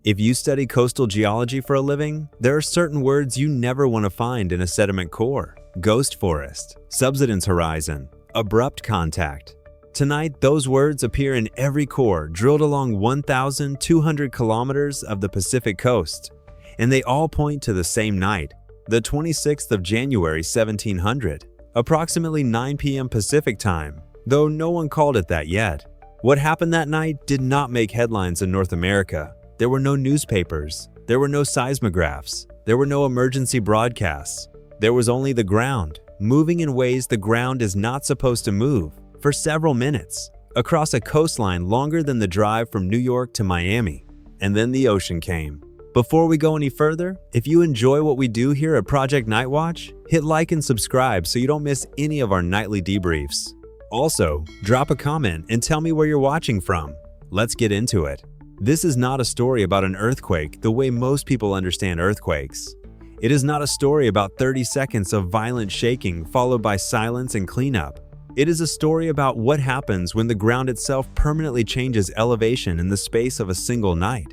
If you study coastal geology for a living, there are certain words you never want to find in a sediment core: ghost forest, subsidence horizon, abrupt contact. Tonight, those words appear in every core drilled along 1,200 kilometers of the Pacific coast, and they all point to the same night, the 26th of January 1700, approximately 9 p.m. Pacific time, though no one called it that yet. What happened that night did not make headlines in North America. There were no newspapers, there were no seismographs, there were no emergency broadcasts. There was only the ground, moving in ways the ground is not supposed to move, for several minutes, across a coastline longer than the drive from New York to Miami. And then the ocean came. Before we go any further, if you enjoy what we do here at Project Nightwatch, hit like and subscribe so you don't miss any of our nightly debriefs. Also, drop a comment and tell me where you're watching from. Let's get into it. This is not a story about an earthquake the way most people understand earthquakes. It is not a story about 30 seconds of violent shaking followed by silence and cleanup. It is a story about what happens when the ground itself permanently changes elevation in the space of a single night.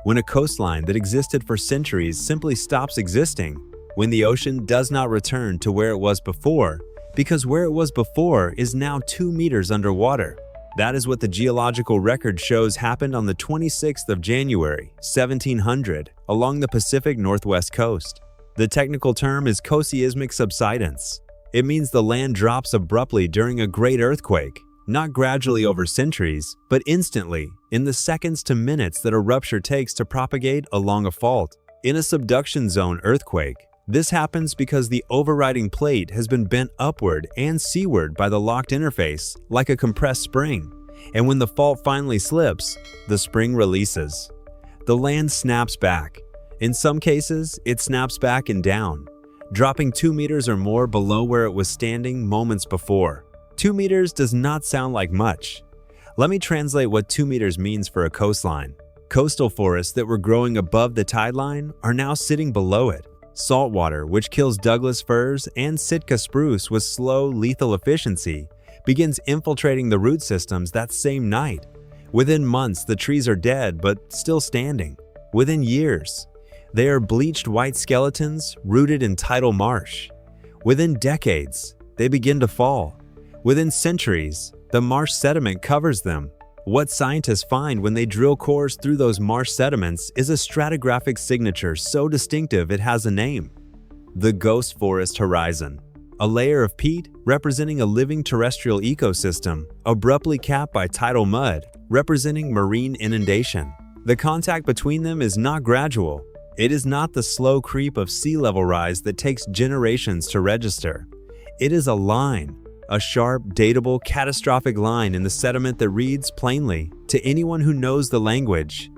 When a coastline that existed for centuries simply stops existing. When the ocean does not return to where it was before, because where it was before is now 2 meters underwater. That is what the geological record shows happened on the 26th of January, 1700, along the Pacific Northwest coast. The technical term is coseismic subsidence. It means the land drops abruptly during a great earthquake, not gradually over centuries, but instantly, in the seconds to minutes that a rupture takes to propagate along a fault. In a subduction zone earthquake, this happens because the overriding plate has been bent upward and seaward by the locked interface like a compressed spring, and when the fault finally slips, the spring releases. The land snaps back. In some cases, it snaps back and down, dropping 2 meters or more below where it was standing moments before. 2 meters does not sound like much. Let me translate what 2 meters means for a coastline. Coastal forests that were growing above the tide line are now sitting below it. Saltwater, which kills Douglas firs and Sitka spruce with slow, lethal efficiency, begins infiltrating the root systems that same night. Within months, the trees are dead but still standing. Within years, they are bleached white skeletons rooted in tidal marsh. Within decades, they begin to fall. Within centuries, the marsh sediment covers them. What scientists find when they drill cores through those marsh sediments is a stratigraphic signature so distinctive it has a name: the ghost forest horizon. A layer of peat representing a living terrestrial ecosystem, abruptly capped by tidal mud, representing marine inundation. The contact between them is not gradual. It is not the slow creep of sea level rise that takes generations to register. It is a line. A sharp, dateable, catastrophic line in the sediment that reads plainly to anyone who knows the language: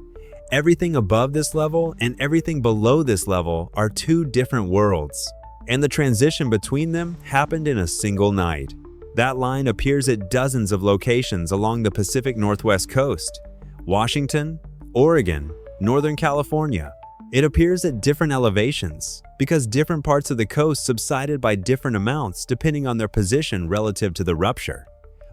everything above this level and everything below this level are 2 different worlds, and the transition between them happened in a single night. That line appears at dozens of locations along the Pacific Northwest coast: Washington, Oregon, Northern California. It appears at different elevations because different parts of the coast subsided by different amounts depending on their position relative to the rupture.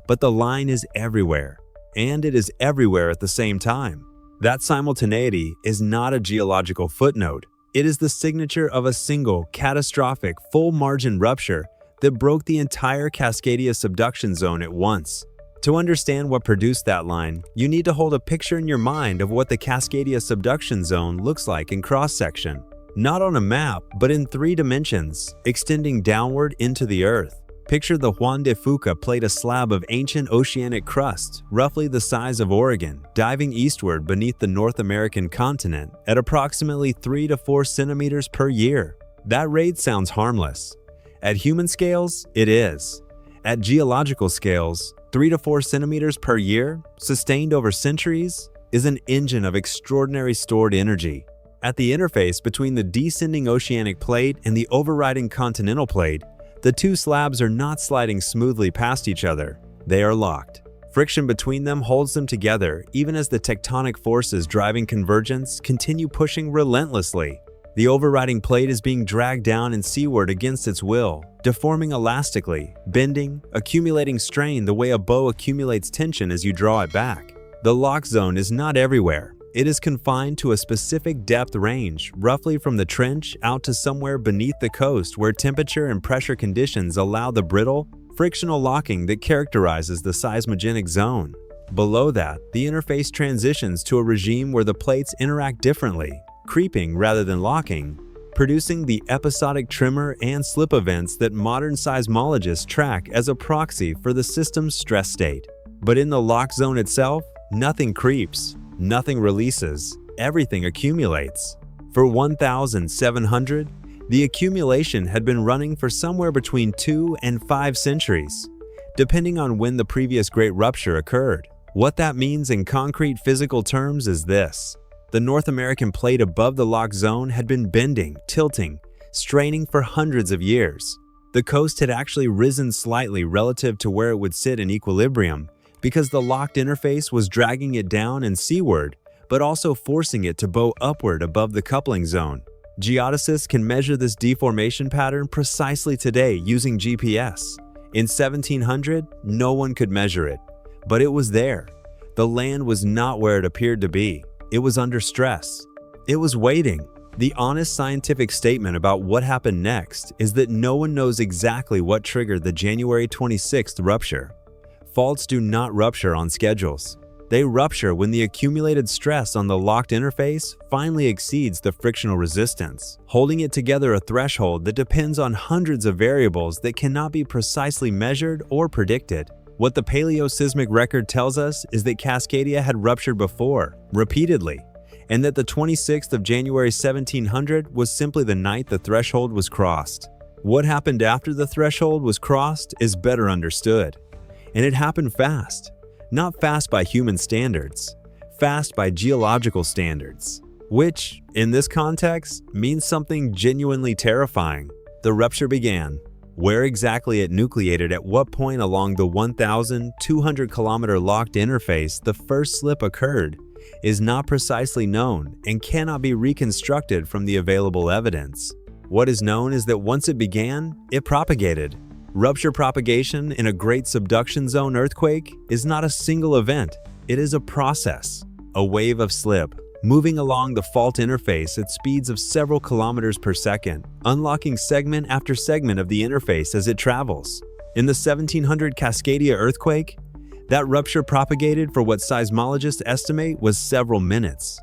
But the line is everywhere, and it is everywhere at the same time. That simultaneity is not a geological footnote. It is the signature of a single, catastrophic, full-margin rupture that broke the entire Cascadia subduction zone at once. To understand what produced that line, you need to hold a picture in your mind of what the Cascadia subduction zone looks like in cross-section. Not on a map, but in 3 dimensions, extending downward into the earth. Picture the Juan de Fuca plate a slab of ancient oceanic crust, roughly the size of Oregon, diving eastward beneath the North American continent at approximately 3 to 4 centimeters per year. That rate sounds harmless. At human scales, it is. At geological scales, 3 to 4 centimeters per year, sustained over centuries, is an engine of extraordinary stored energy. At the interface between the descending oceanic plate and the overriding continental plate, the 2 slabs are not sliding smoothly past each other. They are locked. Friction between them holds them together even as the tectonic forces driving convergence continue pushing relentlessly. The overriding plate is being dragged down and seaward against its will, deforming elastically, bending, accumulating strain the way a bow accumulates tension as you draw it back. The lock zone is not everywhere. It is confined to a specific depth range, roughly from the trench out to somewhere beneath the coast where temperature and pressure conditions allow the brittle, frictional locking that characterizes the seismogenic zone. Below that, the interface transitions to a regime where the plates interact differently, creeping rather than locking, producing the episodic tremor and slip events that modern seismologists track as a proxy for the system's stress state. But in the lock zone itself, nothing creeps, nothing releases, everything accumulates. For 1,700, the accumulation had been running for somewhere between 2 and 5 centuries, depending on when the previous great rupture occurred. What that means in concrete physical terms is this. The North American plate above the lock zone had been bending, tilting, straining for hundreds of years. The coast had actually risen slightly relative to where it would sit in equilibrium because the locked interface was dragging it down and seaward, but also forcing it to bow upward above the coupling zone. Geodesists can measure this deformation pattern precisely today using GPS. In 1700, no one could measure it, but it was there. The land was not where it appeared to be. It was under stress. It was waiting. The honest scientific statement about what happened next is that no one knows exactly what triggered the January 26th rupture. Faults do not rupture on schedules. They rupture when the accumulated stress on the locked interface finally exceeds the frictional resistance, holding it together a threshold that depends on hundreds of variables that cannot be precisely measured or predicted. What the paleoseismic record tells us is that Cascadia had ruptured before, repeatedly, and that the 26th of January 1700 was simply the night the threshold was crossed. What happened after the threshold was crossed is better understood. And it happened fast. Not fast by human standards, fast by geological standards, which, in this context, means something genuinely terrifying. The rupture began. Where exactly it nucleated at what point along the 1,200-kilometer locked interface the first slip occurred is not precisely known and cannot be reconstructed from the available evidence. What is known is that once it began, it propagated. Rupture propagation in a great subduction zone earthquake is not a single event, it is a process, a wave of slip, moving along the fault interface at speeds of several kilometers per second, unlocking segment after segment of the interface as it travels. In the 1700 Cascadia earthquake, that rupture propagated for what seismologists estimate was several minutes.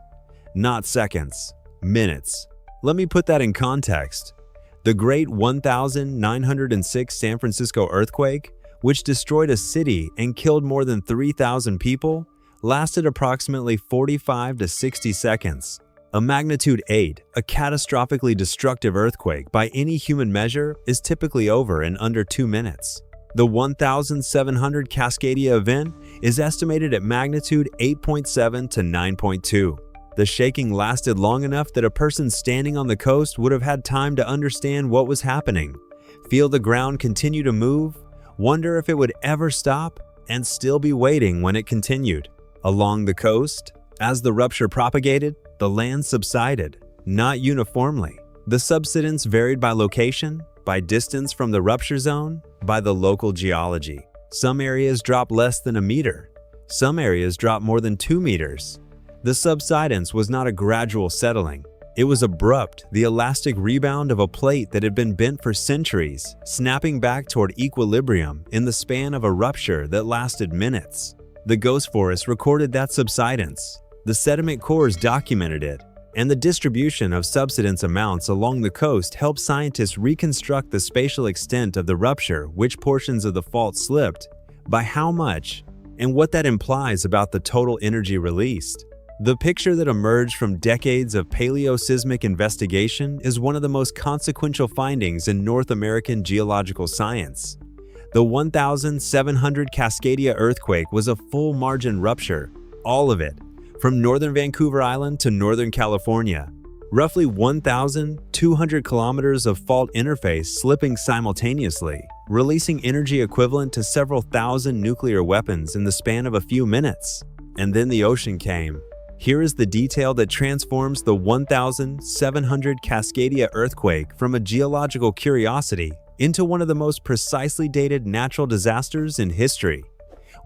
Not seconds, minutes. Let me put that in context. The great 1906 San Francisco earthquake, which destroyed a city and killed more than 3,000 people, lasted approximately 45 to 60 seconds. A magnitude 8, a catastrophically destructive earthquake by any human measure, is typically over in under 2 minutes. The 1700 Cascadia event is estimated at magnitude 8.7 to 9.2. The shaking lasted long enough that a person standing on the coast would have had time to understand what was happening, feel the ground continue to move, wonder if it would ever stop, and still be waiting when it continued. Along the coast, as the rupture propagated, the land subsided, not uniformly. The subsidence varied by location, by distance from the rupture zone, by the local geology. Some areas dropped less than a meter. Some areas dropped more than 2 meters. The subsidence was not a gradual settling. It was abrupt, the elastic rebound of a plate that had been bent for centuries, snapping back toward equilibrium in the span of a rupture that lasted minutes. The ghost forest recorded that subsidence. The sediment cores documented it, and the distribution of subsidence amounts along the coast helped scientists reconstruct the spatial extent of the rupture, which portions of the fault slipped, by how much, and what that implies about the total energy released. The picture that emerged from decades of paleoseismic investigation is one of the most consequential findings in North American geological science. The 1700 Cascadia earthquake was a full margin rupture, all of it, from northern Vancouver Island to northern California. Roughly 1,200 kilometers of fault interface slipping simultaneously, releasing energy equivalent to several thousand nuclear weapons in the span of a few minutes. And then the ocean came. Here is the detail that transforms the 1700 Cascadia earthquake from a geological curiosity into one of the most precisely dated natural disasters in history.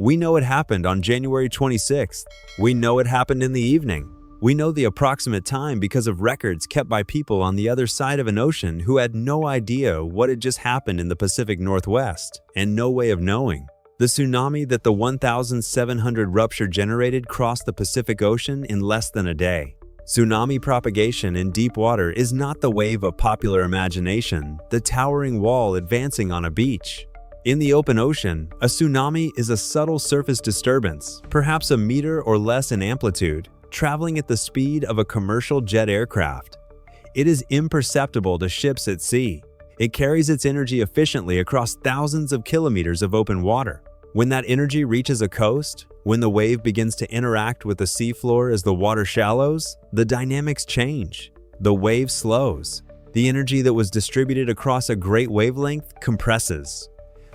We know it happened on January 26th. We know it happened in the evening. We know the approximate time because of records kept by people on the other side of an ocean who had no idea what had just happened in the Pacific Northwest and no way of knowing. The tsunami that the 1,700 rupture generated crossed the Pacific Ocean in less than a day. Tsunami propagation in deep water is not the wave of popular imagination, the towering wall advancing on a beach. In the open ocean, a tsunami is a subtle surface disturbance, perhaps a meter or less in amplitude, traveling at the speed of a commercial jet aircraft. It is imperceptible to ships at sea. It carries its energy efficiently across thousands of kilometers of open water. When that energy reaches a coast, when the wave begins to interact with the seafloor as the water shallows, the dynamics change. The wave slows. The energy that was distributed across a great wavelength compresses.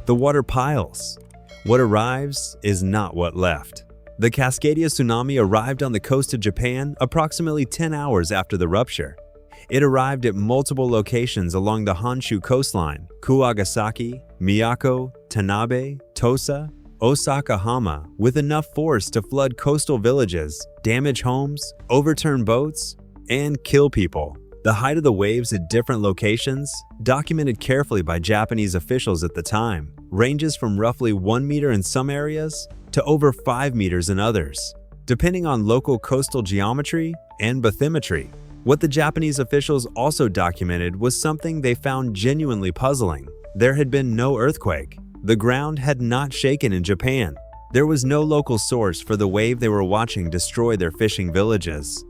The water piles. What arrives is not what left. The Cascadia tsunami arrived on the coast of Japan approximately 10 hours after the rupture. It arrived at multiple locations along the Honshu coastline: Kuwagasaki, Miyako, Tanabe, Tosa, Osaka-hama, with enough force to flood coastal villages, damage homes, overturn boats, and kill people. The height of the waves at different locations, documented carefully by Japanese officials at the time, ranges from roughly 1 meter in some areas to over 5 meters in others, depending on local coastal geometry and bathymetry. What the Japanese officials also documented was something they found genuinely puzzling. There had been no earthquake. The ground had not shaken in Japan. There was no local source for the wave they were watching destroy their fishing villages.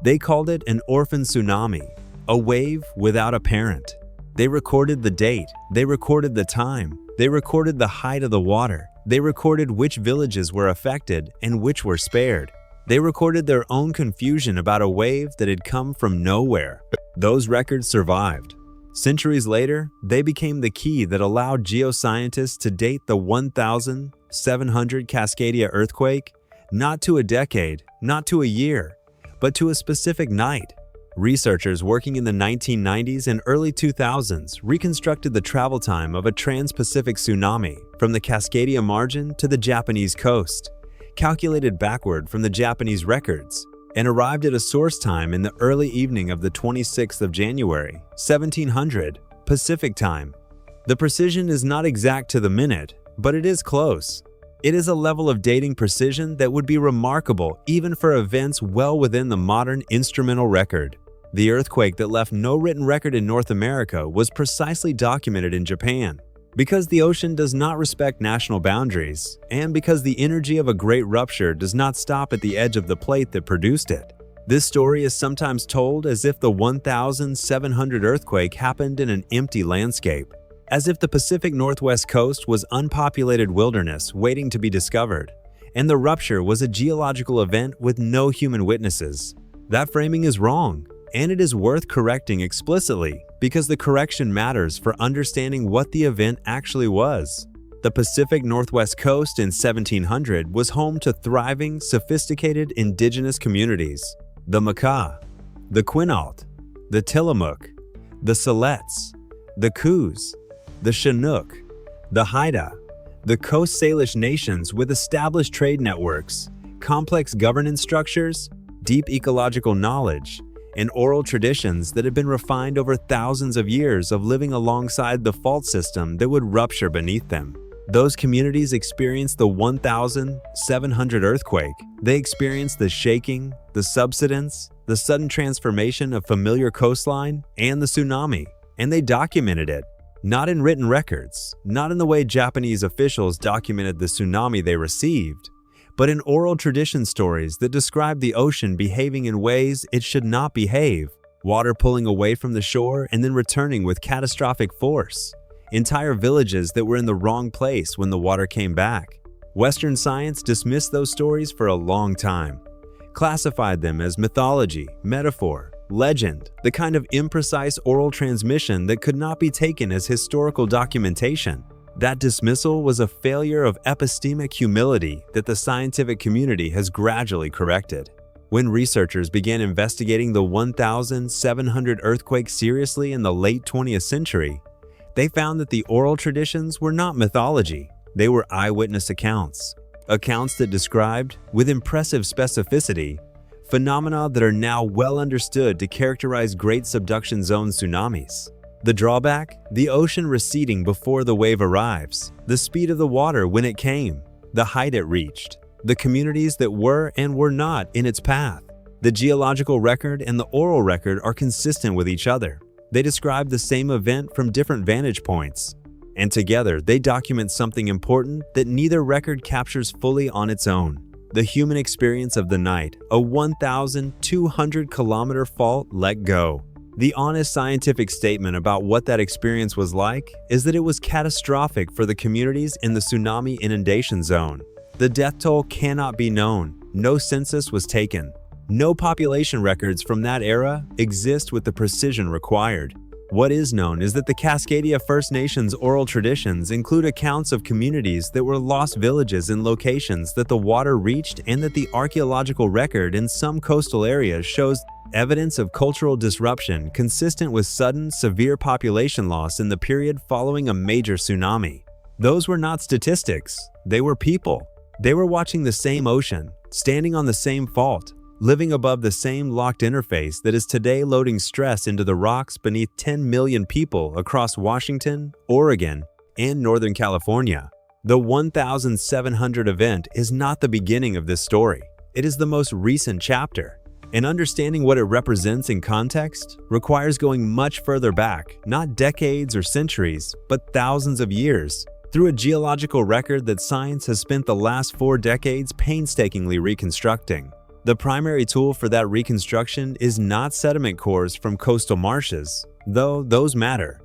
They called it an orphan tsunami, a wave without a parent. They recorded the date, they recorded the time, they recorded the height of the water, they recorded which villages were affected and which were spared. They recorded their own confusion about a wave that had come from nowhere. Those records survived. Centuries later, they became the key that allowed geoscientists to date the 1,700 Cascadia earthquake, not to a decade, not to a year, but to a specific night. Researchers working in the 1990s and early 2000s reconstructed the travel time of a trans-Pacific tsunami from the Cascadia margin to the Japanese coast, calculated backward from the Japanese records, and arrived at a source time in the early evening of the 26th of January, 1700, Pacific time. The precision is not exact to the minute, but it is close. It is a level of dating precision that would be remarkable even for events well within the modern instrumental record. The earthquake that left no written record in North America was precisely documented in Japan. Because the ocean does not respect national boundaries, and because the energy of a great rupture does not stop at the edge of the plate that produced it. This story is sometimes told as if the 1,700 earthquake happened in an empty landscape, as if the Pacific Northwest coast was unpopulated wilderness waiting to be discovered, and the rupture was a geological event with no human witnesses. That framing is wrong, and it is worth correcting explicitly because the correction matters for understanding what the event actually was. The Pacific Northwest coast in 1700 was home to thriving, sophisticated indigenous communities: the Makah, the Quinault, the Tillamook, the Siletz, the Coos, the Chinook, the Haida, the Coast Salish nations with established trade networks, complex governance structures, deep ecological knowledge, and oral traditions that had been refined over thousands of years of living alongside the fault system that would rupture beneath them. Those communities experienced the 1,700 earthquake. They experienced the shaking, the subsidence, the sudden transformation of familiar coastline, and the tsunami, and they documented it. Not in written records, not in the way Japanese officials documented the tsunami they received, but in oral tradition stories that describe the ocean behaving in ways it should not behave, water pulling away from the shore and then returning with catastrophic force, entire villages that were in the wrong place when the water came back. Western science dismissed those stories for a long time, classified them as mythology, metaphor, legend, the kind of imprecise oral transmission that could not be taken as historical documentation. That dismissal was a failure of epistemic humility that the scientific community has gradually corrected. When researchers began investigating the 1,700 earthquake seriously in the late 20th century, they found that the oral traditions were not mythology. They were eyewitness accounts that described, with impressive specificity, phenomena that are now well understood to characterize Great Subduction Zone tsunamis. The drawback? The ocean receding before the wave arrives, the speed of the water when it came, the height it reached, the communities that were and were not in its path. The geological record and the oral record are consistent with each other. They describe the same event from different vantage points, and together they document something important that neither record captures fully on its own: the human experience of the night, a 1,200-kilometer fault let go. The honest scientific statement about what that experience was like is that it was catastrophic for the communities in the tsunami inundation zone. The death toll cannot be known. No census was taken. No population records from that era exist with the precision required. What is known is that the Cascadia First Nations oral traditions include accounts of communities that were lost villages in locations that the water reached, and that the archaeological record in some coastal areas shows evidence of cultural disruption consistent with sudden, severe population loss in the period following a major tsunami. Those were not statistics. They were people. They were watching the same ocean, standing on the same fault, living above the same locked interface that is today loading stress into the rocks beneath 10 million people across Washington, Oregon, and Northern California. The 1,700 event is not the beginning of this story. It is the most recent chapter. And understanding what it represents in context requires going much further back, not decades or centuries, but thousands of years, through a geological record that science has spent the last 4 decades painstakingly reconstructing. The primary tool for that reconstruction is not sediment cores from coastal marshes, though those matter.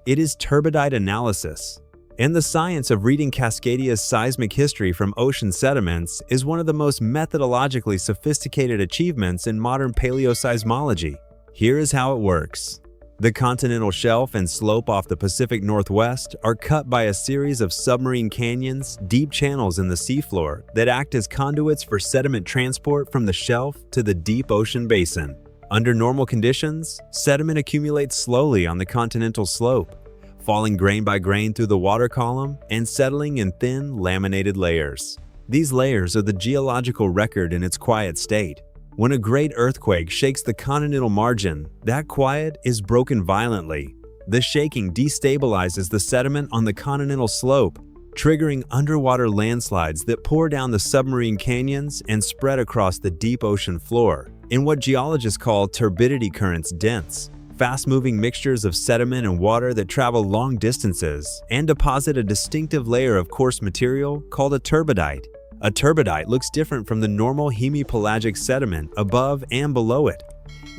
It is turbidite analysis. And the science of reading Cascadia's seismic history from ocean sediments is one of the most methodologically sophisticated achievements in modern paleoseismology. Here is how it works. The continental shelf and slope off the Pacific Northwest are cut by a series of submarine canyons, deep channels in the seafloor that act as conduits for sediment transport from the shelf to the deep ocean basin. Under normal conditions, sediment accumulates slowly on the continental slope, falling grain by grain through the water column and settling in thin, laminated layers. These layers are the geological record in its quiet state. When a great earthquake shakes the continental margin, that quiet is broken violently. The shaking destabilizes the sediment on the continental slope, triggering underwater landslides that pour down the submarine canyons and spread across the deep ocean floor in what geologists call turbidity currents, dense, fast-moving mixtures of sediment and water that travel long distances and deposit a distinctive layer of coarse material called a turbidite. A turbidite looks different from the normal hemipelagic sediment above and below it.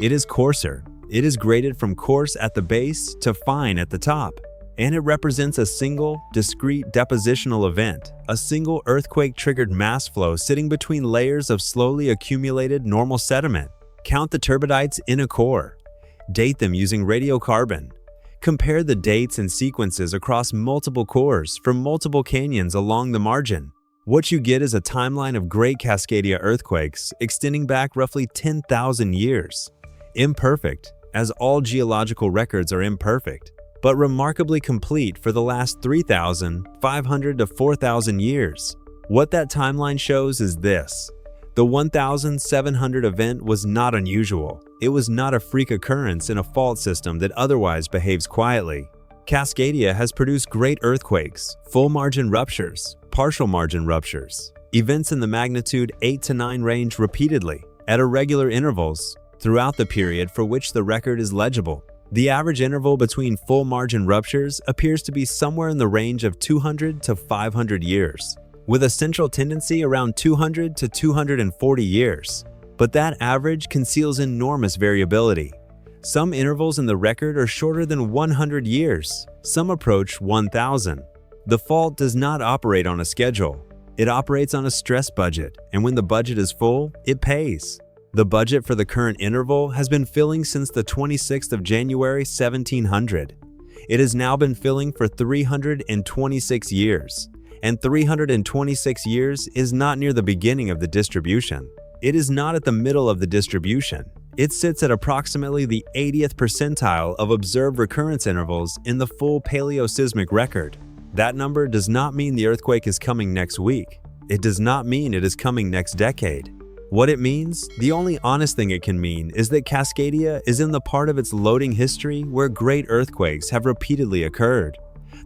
It is coarser. It is graded from coarse at the base to fine at the top, and it represents a single, discrete depositional event, a single earthquake-triggered mass flow sitting between layers of slowly accumulated normal sediment. Count the turbidites in a core. Date them using radiocarbon. Compare the dates and sequences across multiple cores from multiple canyons along the margin. What you get is a timeline of Great Cascadia earthquakes extending back roughly 10,000 years. Imperfect, as all geological records are imperfect, but remarkably complete for the last 3,500 to 4,000 years. What that timeline shows is this. The 1,700 event was not unusual. It was not a freak occurrence in a fault system that otherwise behaves quietly. Cascadia has produced great earthquakes, full margin ruptures, partial margin ruptures, events in the magnitude 8 to 9 range repeatedly, at irregular intervals, throughout the period for which the record is legible. The average interval between full margin ruptures appears to be somewhere in the range of 200 to 500 years, with a central tendency around 200 to 240 years. But that average conceals enormous variability. Some intervals in the record are shorter than 100 years, some approach 1,000. The fault does not operate on a schedule. It operates on a stress budget, and when the budget is full, it pays. The budget for the current interval has been filling since the 26th of January 1700. It has now been filling for 326 years, and 326 years is not near the beginning of the distribution. It is not at the middle of the distribution. It sits at approximately the 80th percentile of observed recurrence intervals in the full paleoseismic record. That number does not mean the earthquake is coming next week. It does not mean it is coming next decade. What it means? The only honest thing it can mean is that Cascadia is in the part of its loading history where great earthquakes have repeatedly occurred.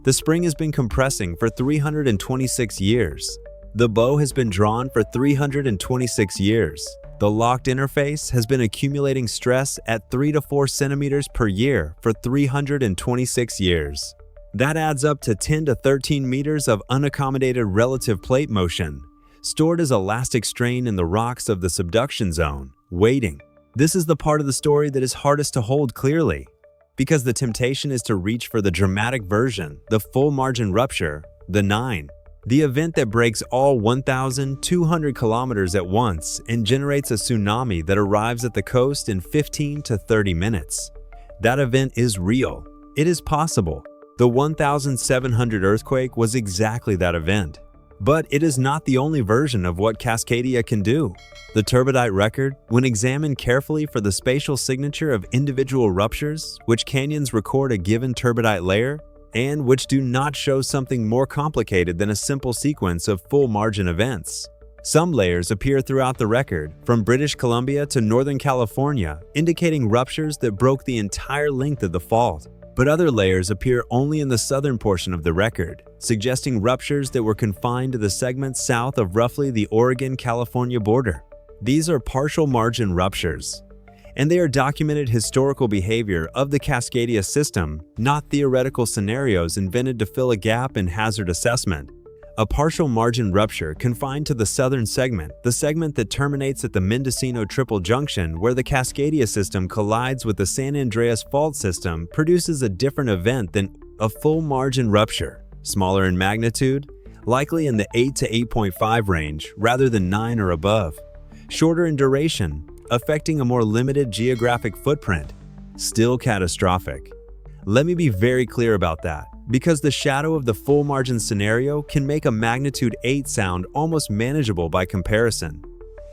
The spring has been compressing for 326 years. The bow has been drawn for 326 years. The locked interface has been accumulating stress at 3 to 4 centimeters per year for 326 years. That adds up to 10 to 13 meters of unaccommodated relative plate motion, stored as elastic strain in the rocks of the subduction zone, waiting. This is the part of the story that is hardest to hold clearly, because the temptation is to reach for the dramatic version, the full margin rupture, the 9. The event that breaks all 1,200 kilometers at once and generates a tsunami that arrives at the coast in 15 to 30 minutes. That event is real. It is possible. The 1,700 earthquake was exactly that event. But it is not the only version of what Cascadia can do. The turbidite record, when examined carefully for the spatial signature of individual ruptures, which canyons record a given turbidite layer, and which do not show something more complicated than a simple sequence of full margin events. Some layers appear throughout the record, from British Columbia to Northern California, indicating ruptures that broke the entire length of the fault. But other layers appear only in the southern portion of the record, suggesting ruptures that were confined to the segment south of roughly the Oregon-California border. These are partial margin ruptures, and they are documented historical behavior of the Cascadia system, not theoretical scenarios invented to fill a gap in hazard assessment. A partial margin rupture confined to the southern segment, the segment that terminates at the Mendocino Triple Junction where the Cascadia system collides with the San Andreas Fault system, produces a different event than a full margin rupture, smaller in magnitude, likely in the 8 to 8.5 range rather than 9 or above, shorter in duration, affecting a more limited geographic footprint, still catastrophic. Let me be very clear about that, because the shadow of the full margin scenario can make a magnitude 8 sound almost manageable by comparison.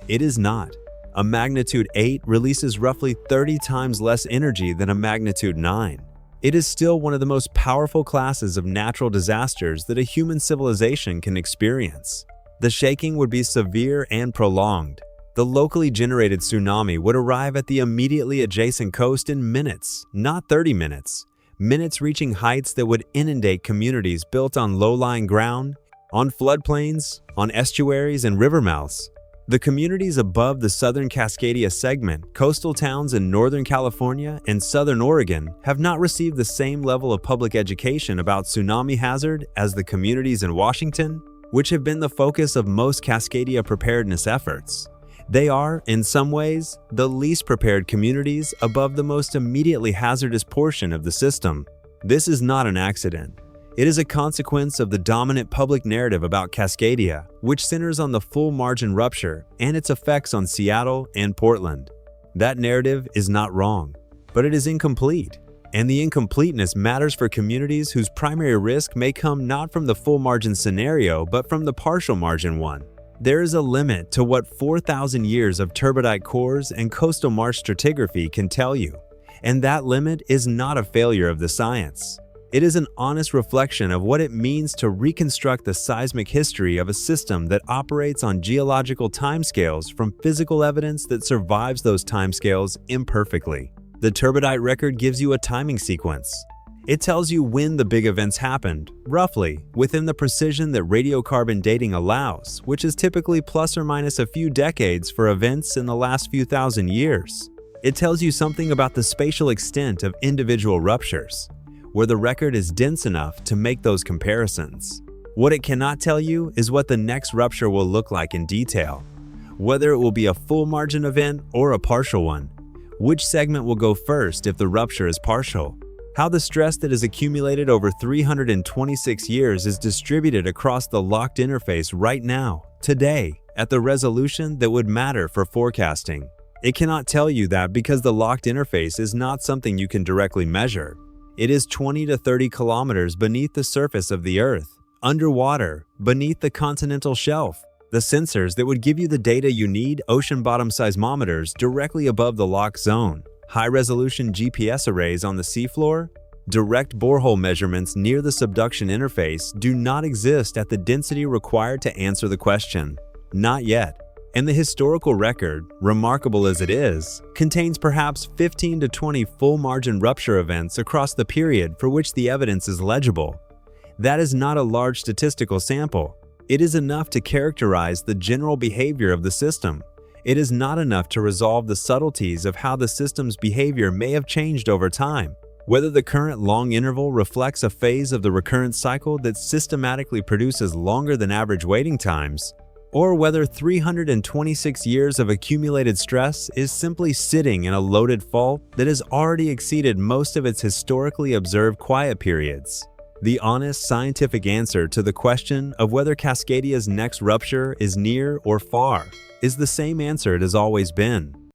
It is not. A magnitude 8 releases roughly 30 times less energy than a magnitude 9. It is still one of the most powerful classes of natural disasters that a human civilization can experience. The shaking would be severe and prolonged. The locally generated tsunami would arrive at the immediately adjacent coast in minutes, not 30 minutes. Minutes reaching heights that would inundate communities built on low-lying ground, on floodplains, on estuaries and river mouths. The communities above the southern Cascadia segment, coastal towns in Northern California and Southern Oregon, have not received the same level of public education about tsunami hazard as the communities in Washington, which have been the focus of most Cascadia preparedness efforts. They are, in some ways, the least prepared communities above the most immediately hazardous portion of the system. This is not an accident. It is a consequence of the dominant public narrative about Cascadia, which centers on the full margin rupture and its effects on Seattle and Portland. That narrative is not wrong, but it is incomplete. And the incompleteness matters for communities whose primary risk may come not from the full margin scenario, but from the partial margin one. There is a limit to what 4,000 years of turbidite cores and coastal marsh stratigraphy can tell you, and that limit is not a failure of the science. It is an honest reflection of what it means to reconstruct the seismic history of a system that operates on geological timescales from physical evidence that survives those timescales imperfectly. The turbidite record gives you a timing sequence. It tells you when the big events happened, roughly, within the precision that radiocarbon dating allows, which is typically plus or minus a few decades for events in the last few thousand years. It tells you something about the spatial extent of individual ruptures, where the record is dense enough to make those comparisons. What it cannot tell you is what the next rupture will look like in detail, whether it will be a full margin event or a partial one, which segment will go first if the rupture is partial, how the stress that is accumulated over 326 years is distributed across the locked interface right now, today, at the resolution that would matter for forecasting. It cannot tell you that because the locked interface is not something you can directly measure. It is 20 to 30 kilometers beneath the surface of the Earth, underwater, beneath the continental shelf. The sensors that would give you the data you need, ocean bottom seismometers directly above the lock zone, high-resolution GPS arrays on the seafloor, direct borehole measurements near the subduction interface do not exist at the density required to answer the question. Not yet. And the historical record, remarkable as it is, contains perhaps 15 to 20 full margin rupture events across the period for which the evidence is legible. That is not a large statistical sample. It is enough to characterize the general behavior of the system. It is not enough to resolve the subtleties of how the system's behavior may have changed over time. Whether the current long interval reflects a phase of the recurrent cycle that systematically produces longer than average waiting times, or whether 326 years of accumulated stress is simply sitting in a loaded fault that has already exceeded most of its historically observed quiet periods. The honest scientific answer to the question of whether Cascadia's next rupture is near or far is the same answer it has always been: